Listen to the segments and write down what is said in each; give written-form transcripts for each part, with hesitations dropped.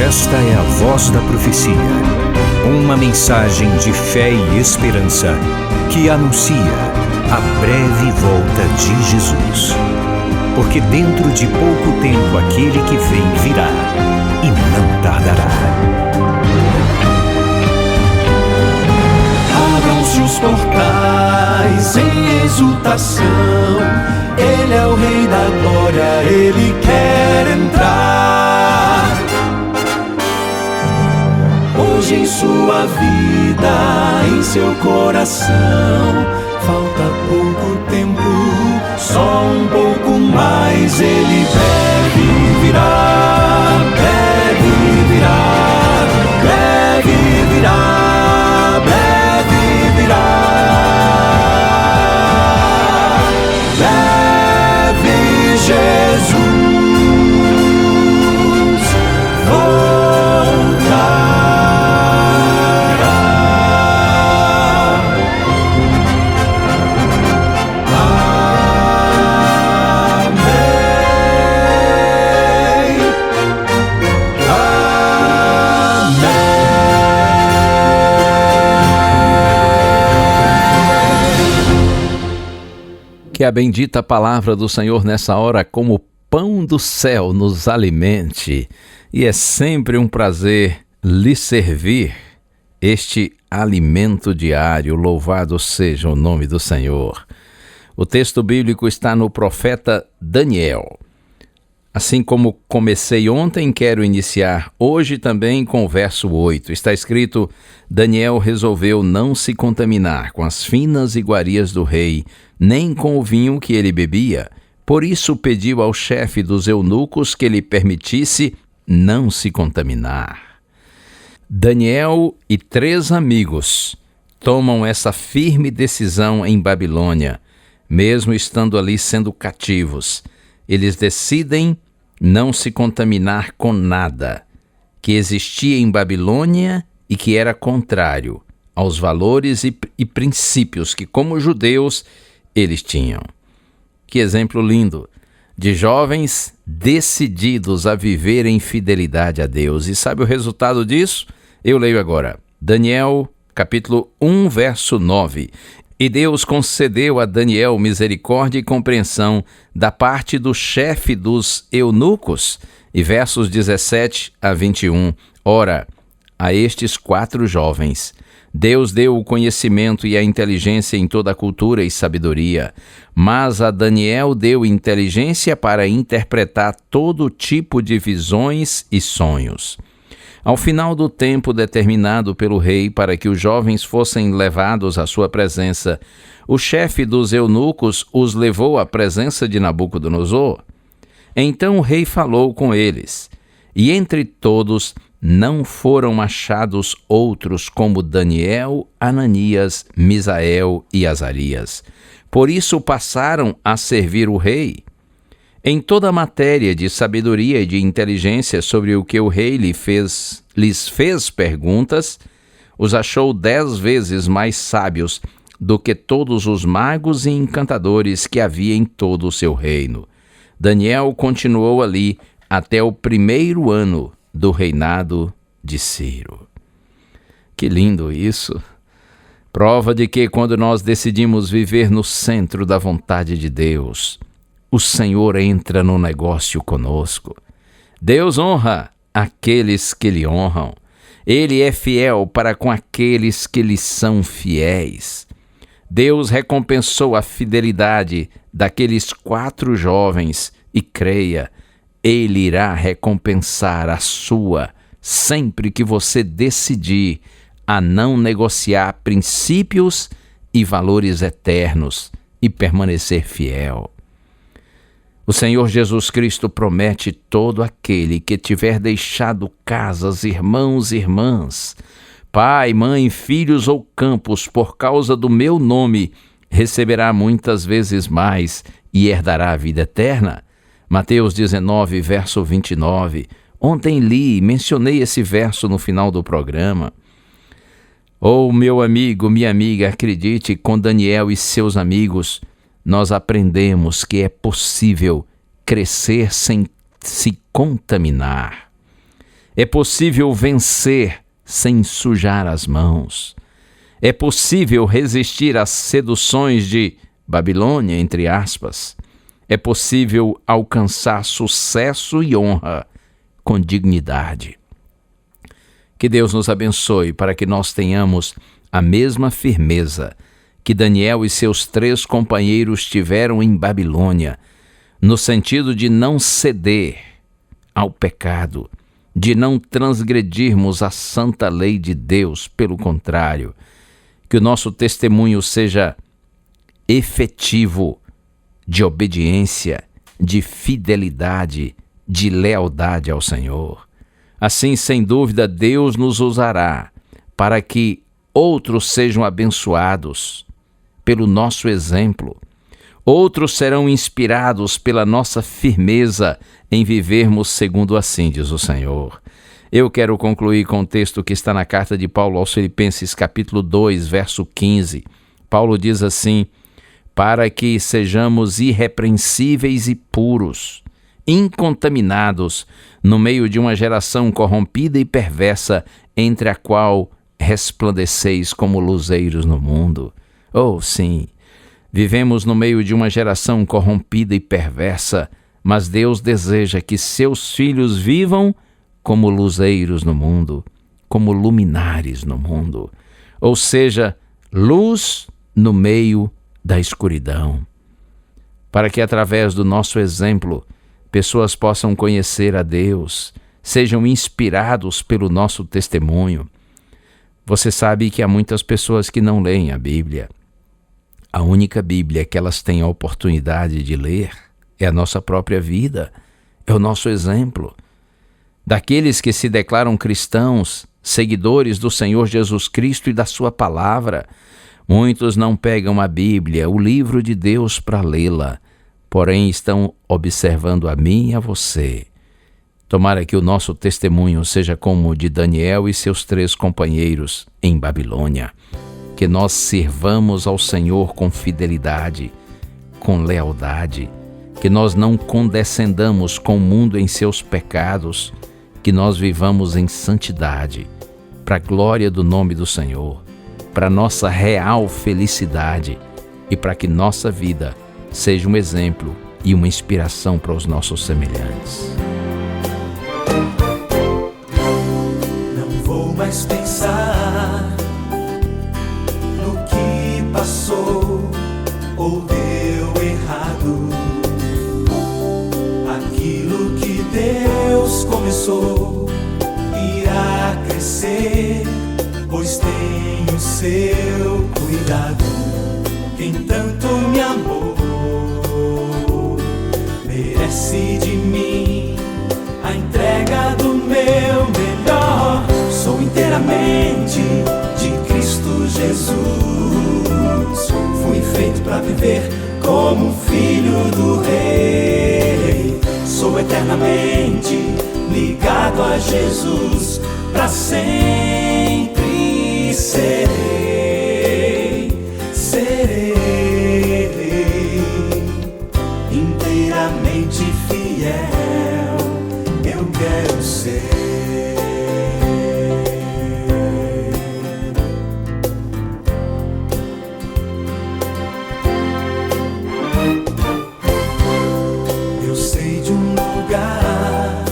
Esta é a Voz da Profecia, uma mensagem de fé e esperança que anuncia a breve volta de Jesus. Porque dentro de pouco tempo aquele que vem virá e não tardará. Abram-se os portais em exultação, Ele é o Rei da Glória, Ele quer entrar. Hoje em sua vida, em seu coração, falta pouco tempo, só um pouco mais. Ele deve virar, deve virar, deve virar, deve virar. Deve Jesus Que a bendita palavra do Senhor nessa hora, como pão do céu, nos alimente. E é sempre um prazer lhe servir este alimento diário. Louvado seja o nome do Senhor. O texto bíblico está no profeta Daniel. Assim como comecei ontem, quero iniciar hoje também com o verso 8. Está escrito: Daniel resolveu não se contaminar com as finas iguarias do rei, nem com o vinho que ele bebia. Por isso pediu ao chefe dos eunucos que lhe permitisse não se contaminar. Daniel e 3 amigos tomam essa firme decisão em Babilônia, mesmo estando ali sendo cativos. Eles decidem não se contaminar com nada que existia em Babilônia e que era contrário aos valores e princípios que, como judeus, eles tinham. Que exemplo lindo de jovens decididos a viver em fidelidade a Deus. E sabe o resultado disso? Eu leio agora. Daniel, capítulo 1, verso 9. E Deus concedeu a Daniel misericórdia e compreensão da parte do chefe dos eunucos. E versos 17 a 21. Ora, a estes 4 jovens Deus deu o conhecimento e a inteligência em toda a cultura e sabedoria, mas a Daniel deu inteligência para interpretar todo tipo de visões e sonhos. Ao final do tempo determinado pelo rei para que os jovens fossem levados à sua presença, o chefe dos eunucos os levou à presença de Nabucodonosor. Então o rei falou com eles, e entre todos não foram achados outros como Daniel, Ananias, Misael e Azarias. Por isso passaram a servir o rei. Em toda a matéria de sabedoria e de inteligência sobre o que o rei lhes fez perguntas, os achou 10 vezes mais sábios do que todos os magos e encantadores que havia em todo o seu reino. Daniel continuou ali até o 1º ano do reinado de Ciro. Que lindo isso! Prova de que quando nós decidimos viver no centro da vontade de Deus, o Senhor entra no negócio conosco. Deus honra aqueles que lhe honram. Ele é fiel para com aqueles que lhe são fiéis. Deus recompensou a fidelidade daqueles 4 jovens e creia, Ele irá recompensar a sua sempre que você decidir a não negociar princípios e valores eternos e permanecer fiel. O Senhor Jesus Cristo promete: todo aquele que tiver deixado casas, irmãos e irmãs, pai, mãe, filhos ou campos por causa do meu nome, receberá muitas vezes mais e herdará a vida eterna. Mateus 19, verso 29. Ontem li e mencionei esse verso no final do programa. Oh, meu amigo, minha amiga, acredite, com Daniel e seus amigos, nós aprendemos que é possível crescer sem se contaminar. É possível vencer sem sujar as mãos. É possível resistir às seduções de Babilônia, entre aspas. É possível alcançar sucesso e honra com dignidade. Que Deus nos abençoe para que nós tenhamos a mesma firmeza que Daniel e seus 3 companheiros tiveram em Babilônia, no sentido de não ceder ao pecado, de não transgredirmos a santa lei de Deus. Pelo contrário, que o nosso testemunho seja efetivo de obediência, de fidelidade, de lealdade ao Senhor. Assim, sem dúvida, Deus nos usará para que outros sejam abençoados pelo nosso exemplo. Outros serão inspirados pela nossa firmeza em vivermos segundo assim diz o Senhor. Eu quero concluir com o texto que está na carta de Paulo aos Filipenses, capítulo 2, verso 15. Paulo diz assim: para que sejamos irrepreensíveis e puros, incontaminados, no meio de uma geração corrompida e perversa, entre a qual resplandeceis como luzeiros no mundo. Oh, sim, vivemos no meio de uma geração corrompida e perversa, mas Deus deseja que seus filhos vivam como luzeiros no mundo, como luminares no mundo, ou seja, luz no meio da escuridão, para que através do nosso exemplo pessoas possam conhecer a Deus, sejam inspirados pelo nosso testemunho. Você sabe que há muitas pessoas que não leem a Bíblia. A única Bíblia que elas têm a oportunidade de ler é a nossa própria vida, é o nosso exemplo. Daqueles que se declaram cristãos, seguidores do Senhor Jesus Cristo e da sua palavra, muitos não pegam a Bíblia, o livro de Deus, para lê-la, porém estão observando a mim e a você. Tomara que o nosso testemunho seja como o de Daniel e seus 3 companheiros em Babilônia. Que nós sirvamos ao Senhor com fidelidade, com lealdade, que nós não condescendamos com o mundo em seus pecados, que nós vivamos em santidade, para a glória do nome do Senhor, para nossa real felicidade e para que nossa vida seja um exemplo e uma inspiração para os nossos semelhantes. Não vou mais pensar no que passou ou deu errado. Aquilo que Deus começou irá crescer, pois tem o seu cuidado. Quem tanto me amou merece de mim a entrega do meu melhor. Sou inteiramente de Cristo Jesus. Fui feito para viver como filho do Rei. Sou eternamente ligado a Jesus. Para sempre serei inteiramente fiel. Eu quero ser. Eu sei de um lugar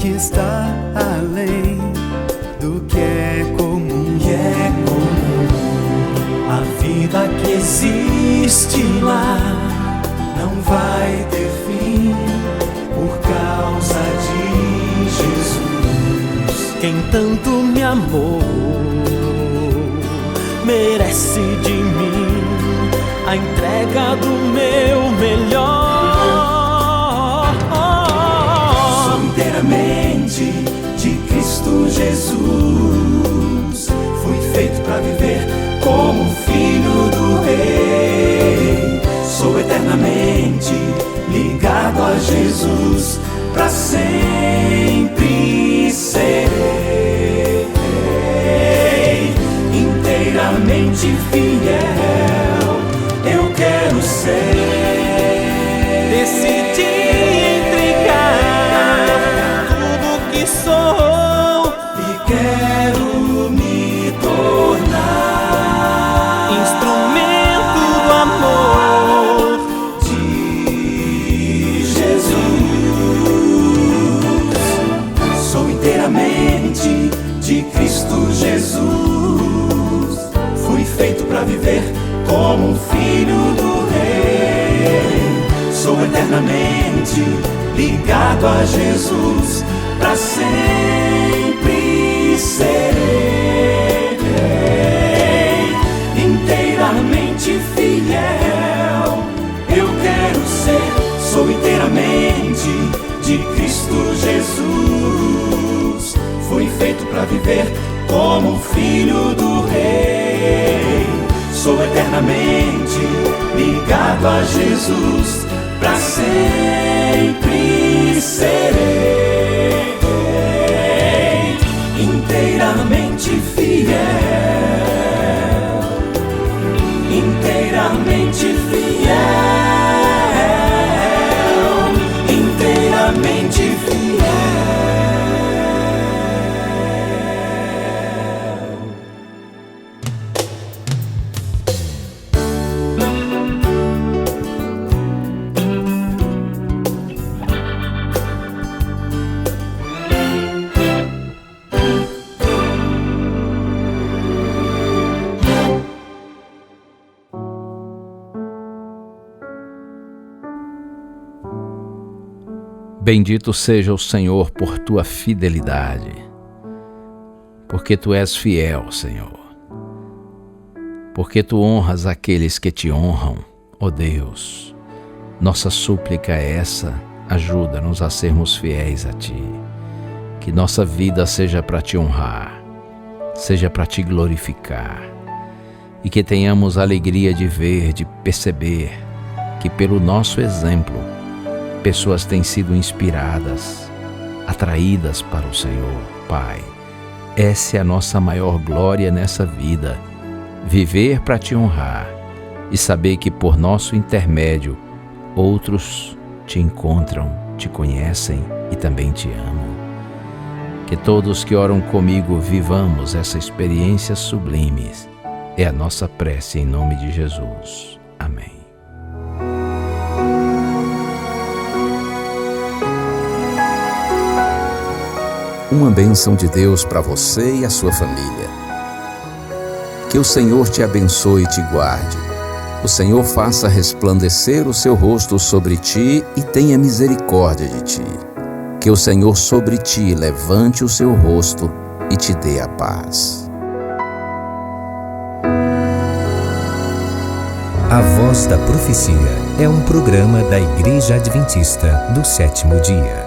que está além do que é comum. A vida que existe lá não vai ter fim por causa de Jesus. Quem tanto me amou merece de mim a entrega do meu melhor. Sou inteiramente de Cristo Jesus. Fui feito para viver como filho do Rei. Sou eternamente ligado a Jesus. Para sempre serei inteiramente fiel. Eu quero ser. Decidi entregar tudo que eternamente ligado a Jesus, para sempre serei inteiramente fiel. Eu quero ser, sou inteiramente de Cristo Jesus. Fui feito para viver como filho do Rei. Sou eternamente ligado a Jesus, para sempre serei inteiramente fiel, inteiramente fiel, inteiramente fiel. Bendito seja o Senhor por tua fidelidade, porque tu és fiel, Senhor, porque tu honras aqueles que te honram, ó Deus. Nossa súplica é essa: ajuda-nos a sermos fiéis a ti, que nossa vida seja para te honrar, seja para te glorificar, e que tenhamos a alegria de ver, de perceber que pelo nosso exemplo pessoas têm sido inspiradas, atraídas para o Senhor. Pai, essa é a nossa maior glória nessa vida, viver para te honrar e saber que por nosso intermédio outros te encontram, te conhecem e também te amam. Que todos que oram comigo vivamos essa experiência sublime. É a nossa prece em nome de Jesus. Amém. Uma bênção de Deus para você e a sua família. Que o Senhor te abençoe e te guarde. O Senhor faça resplandecer o seu rosto sobre ti e tenha misericórdia de ti. Que o Senhor sobre ti levante o seu rosto e te dê a paz. A Voz da Profecia é um programa da Igreja Adventista do Sétimo Dia.